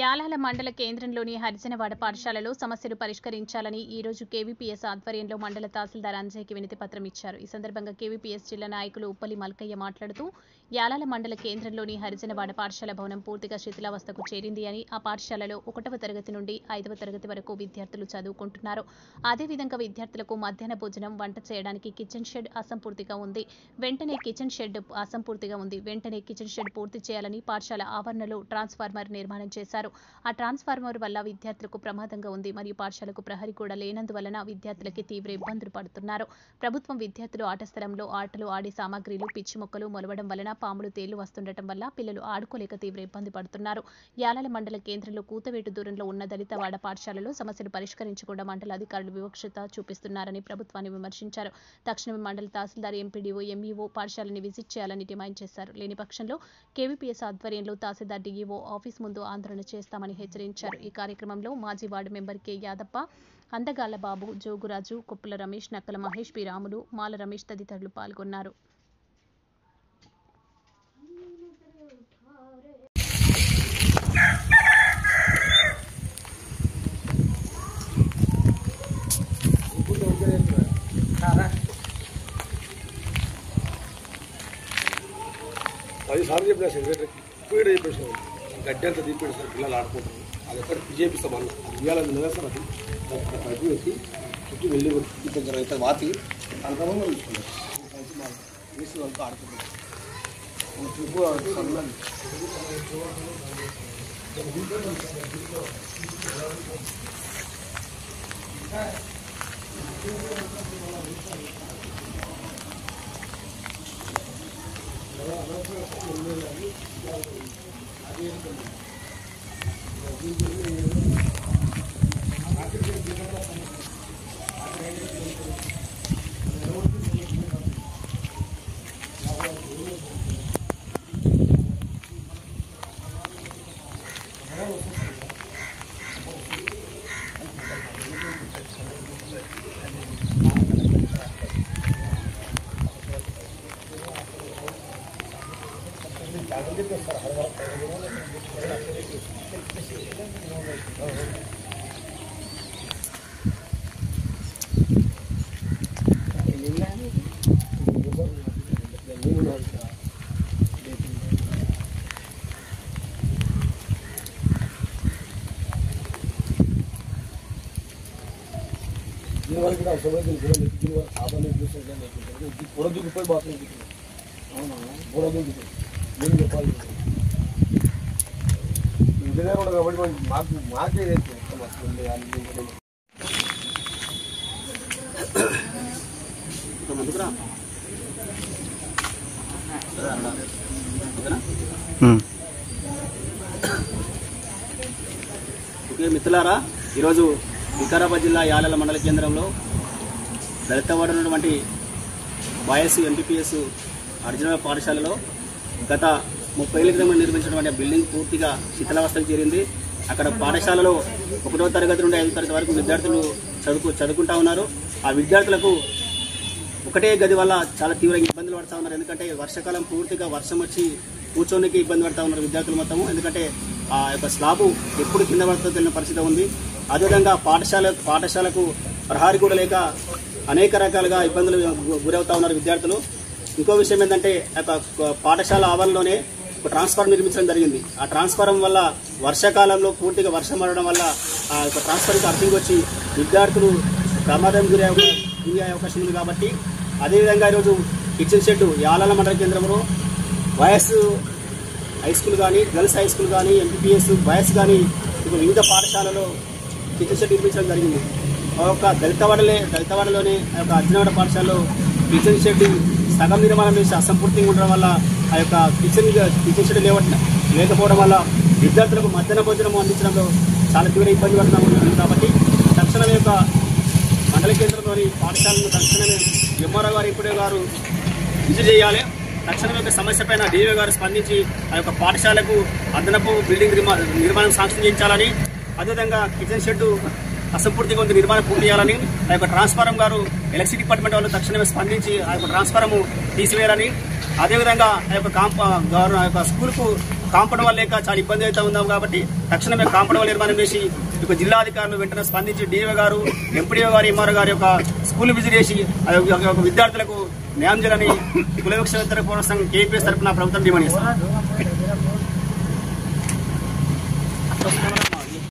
యాలాల మండల కేంద్రంలోని హరిజనవాడ పాఠశాలలో సమస్యలు పరిష్కరించాలని ఈ రోజు కేవీపీఎస్ ఆధ్వర్యంలో మండల తహసీల్దార్ అంజయ్యకి వినతి పత్రం ఇచ్చారు. ఈ సందర్భంగా కేవీపీఎస్ జిల్లా నాయకులు ఉప్పలి మల్కయ్య మాట్లాడుతూ యాలాల మండల కేంద్రంలోని హరిజనవాడ పాఠశాల భవనం పూర్తిగా శిథిలావస్థకు చేరింది అని, ఆ పాఠశాలలో 1వ తరగతి నుండి 5వ తరగతి వరకు విద్యార్థులు చదువుకుంటున్నారు. అదేవిధంగా విద్యార్థులకు మధ్యాహ్న భోజనం వంట చేయడానికి కిచెన్ షెడ్ అసంపూర్తిగా ఉంది. వెంటనే కిచెన్ షెడ్ పూర్తి చేయాలని పాఠశాల ఆవరణలో ట్రాన్స్ఫార్మర్ నిర్మాణం చేశారు. ఆ ట్రాన్స్ఫార్మర్ వల్ల విద్యార్థులకు ప్రమాదంగా ఉంది మరియు పాఠశాలకు ప్రహరీ కూడా లేనందువలన విద్యార్థులకి తీవ్ర ఇబ్బందులు పడుతున్నారు. ప్రభుత్వం విద్యార్థులు ఆట స్థలంలో ఆటలు ఆడే సామాగ్రిలు పిచ్చి మొక్కలు మొలవడం వలన పాములు తేళ్లు వస్తుండటం వల్ల పిల్లలు ఆడుకోలేక తీవ్ర ఇబ్బంది పడుతున్నారు. యాలాల మండల కేంద్రంలో కూతవేటు దూరంలో ఉన్న దళితవాడ పాఠశాలలో సమస్యలు పరిష్కరించకుండా మండల అధికారులు వివక్షత చూపిస్తున్నారని ప్రభుత్వాన్ని విమర్శించారు. తక్షణమే మండల తహసీల్దార్, ఎంపీడీఓ, ఎంఈఓ పాఠశాలని విజిట్ చేయాలని డిమాండ్ చేశారు. లేని పక్షంలో కేవీపీఎస్ ఆధ్వర్యంలో తహసీల్దార్, డీఈఓ ఆఫీస్ ముందు ఆందోళన చేస్తామని హెచ్చరించారు. ఈ కార్యక్రమంలో మాజీ వార్డు మెంబర్ కె యాదప్ప, అందగాళ్ల బాబు, జోగురాజు, కొప్పుల రమేష్, నక్కల మహేష్, పి రాములు, మాల రమేష్ తదితరులు పాల్గొన్నారు. గడ్డి అంతా దింపాడు సార్, పిల్లలు ఆడుకుంటారు. అది ఎక్కడ చేపిస్తాం అన్న ఇవ్వాలని ఉన్నదా సార్, అది పైపు పెట్టి చుట్టూ వెళ్ళి దగ్గర అయితే వాతి అనుకూలంగా తీసుకున్నారు. వేసి వాళ్ళతో ఆడుకుంటారు. దీనివల్ల కూడా అవసరం కూడా దిగిపోయి బాత్రూమ్ అవునా కూడా దిగుతుంది. నేను చెప్పాలి ఇదే కూడా కాబట్టి మాకే ఓకే మిత్రులారా, ఈరోజు వికారాబాద్ జిల్లా యాలాల మండల కేంద్రంలో దళితవాడ ఉన్నటువంటి బాయ్స్ ఎంపీపీఎస్ హరిజనవాడ పాఠశాలలో గత 30 ఏళ్ల క్రితం నిర్మించినటువంటి బిల్డింగ్ పూర్తిగా శిథిలావస్థకు చేరింది. అక్కడ పాఠశాలలో 1వ తరగతి నుండి 5వ తరగతి వరకు విద్యార్థులు చదువుకుంటా ఉన్నారు. ఆ విద్యార్థులకు ఒకటే గది వల్ల చాలా తీవ్ర ఇబ్బందులు పడుతూ ఉన్నారు. ఎందుకంటే వర్షాకాలం పూర్తిగా వర్షం వచ్చి కూర్చోనికి ఇబ్బంది పడుతూ ఉన్నారు విద్యార్థులు మొత్తము. ఎందుకంటే ఆ యొక్క స్లాబు ఎప్పుడు కింద పడుతుందో తెలియని పరిస్థితి ఉంది. అదేవిధంగా పాఠశాలకు ప్రహారీ కూడా లేక అనేక రకాలుగా ఇబ్బందులు గురవుతా ఉన్నారు విద్యార్థులు. ఇంకో విషయం ఏంటంటే పాఠశాల ఆవరణలోనే ఒక ట్రాన్స్ఫార్మర్ నిర్మించడం జరిగింది. ఆ ట్రాన్స్ఫార్మర్ వల్ల వర్షాకాలంలో పూర్తిగా వర్షం పడడం వల్ల ఆ యొక్క ట్రాన్స్ఫార్మర్కి అర్థంకి వచ్చి విద్యార్థులు ప్రమాదం గురయ్యే అవకాశం ఉంది. కాబట్టి అదేవిధంగా ఈరోజు కిచెన్ షెడ్ యాలాల మండల కేంద్రంలో బాయ్స్ హై స్కూల్ కానీ, గర్ల్స్ హై స్కూల్ కానీ, ఎంపీపీఎస్ బాయ్స్ కానీ వివిధ పాఠశాలలో కిచెన్ షెడ్ నిర్మించడం జరిగింది. ఒక దళితవాడలోనే ఆ యొక్క హరిజనవాడ పాఠశాలలో కిచెన్ షెడ్ సగం నిర్మాణం చేసి అసంపూర్తిగా ఉండడం వల్ల ఆ యొక్క కిచెన్ షెడ్ లేకపోవడం వల్ల విద్యార్థులకు మధ్యాహ్న భోజనం అందించడంలో చాలా తీవ్ర ఇబ్బంది పడుతుంది. కాబట్టి తక్షణమే యొక్క మండల కేంద్రంలోని పాఠశాలను తక్షణమే ఎంఆర్ఓ గారు, ఎంపీడీ గారు విజిట్ చేయాలి. తక్షణమే యొక్క సమస్య పైన డీఓ గారు స్పందించి ఆ యొక్క పాఠశాలకు అదనపు బిల్డింగ్ నిర్మాణం శాంక్షన్ చేయించాలని, అదేవిధంగా కిచెన్ షెడ్ అసంపూర్తిగా ఉంది, నిర్మాణం పూర్తి చేయాలని, ఆ యొక్క ట్రాన్స్ఫారం గారు ఎలక్ట్రిసిటీ డిపార్ట్మెంట్ వాళ్ళు తక్షణమే స్పందించి ఆ యొక్క ట్రాన్స్ఫారం తీసివేయాలని, అదేవిధంగా ఆ యొక్క స్కూల్కు కాంపౌండ్ వాల్ లేక చాలా ఇబ్బంది అవుతా ఉన్నాం కాబట్టి తక్షణమే కాంపౌండ్ వాల్ నిర్మాణం చేసి ఇక జిల్లాధికారులు వెంటనే స్పందించి డిఓ గారు, ఎంపీడీఓ గారు, ఎంఆర్ఓ గారి యొక్క స్కూల్ విజిట్ చేసి విద్యార్థులకు న్యాయం చేయాలని కుల వివక్ష వ్యతిరేక పోరాట సంఘం KPS తరఫున ప్రభుత్వం డిమాండ్ చేస్తారు.